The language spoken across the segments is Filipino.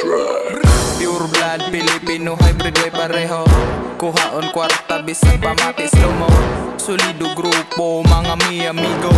Pure blood, Pilipino hybrid way pareho. Kuhaon kwarta bisag pamati slow-mo. Solido grupo, mga mi amigo.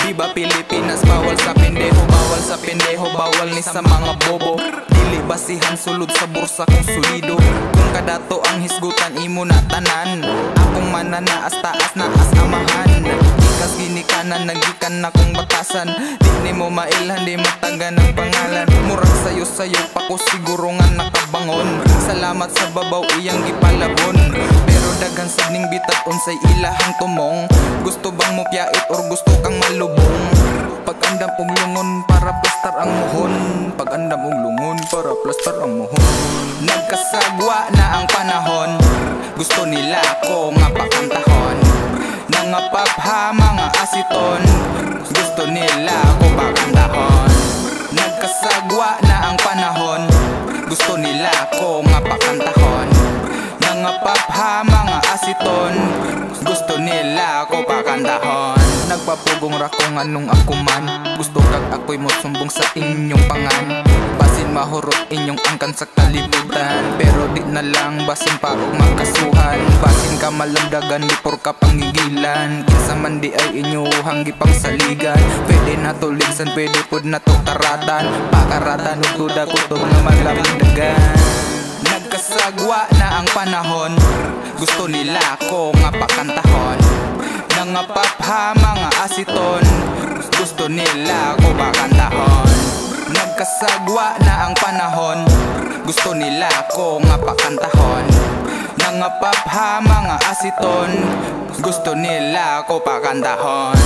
Viva Pilipinas, bawal sa pendeho. Bawal sa pendeho, bawal ni sa mga bobo. Dili basihan sulod sa bursa kung solido. Kung kadato ang hisgutan imo na tanan. Akong mananaas taas na as amahan. Ikas ginikanan, nagikan na kong batasan. Di ni mo mailhan, di matagan ang pangalan. Murag sayo pa ko siguro nga nakabangon. Salamat sa babaw iyang gipalabon. Pero daghan sa ning bitat unsay ilahang tumong. Gusto bang mo piyait or gusto kang malubong? Pag-andam og lungon para plastar ang muhon. Pag-andam og lungon para plastar ang muhon. Nagkasagwa na ang panahon. Gusto nila ko nga pakantahon. Nangapap ha mga asiton. Gusto nila ko pakantahon. Nagkasagwa na ang panahon. Gusto nila ko nga pakantahon. Nangapap ha mga asiton. Gusto nila ko pakantahon. Nagpapugong ra ko nganong ako man. Gusto kag ako'y mo sumbong sa inyong pangan. Basin mahurot inyong angkan sa kalibutan. Pero di na lang basin pa og makasuhan. Basin ka malamdagan before ka pangigilan. Kinsa man di ay inyuhang gipangsaligan. Pwede na to ligsan, pwede pod na to karatan. Pakaratan ug duda ko to nga malamdagan. Nagkasagwa na ang panahon. Gusto nila ko nga pakantahon. Nangapap ha mga asiton. Gusto nila ko pakantahon. Nagkasagwa na ang panahon. Gusto nila ko nga pakantahon. Nangapap ha mga asiton. Gusto nila ko pakantahon.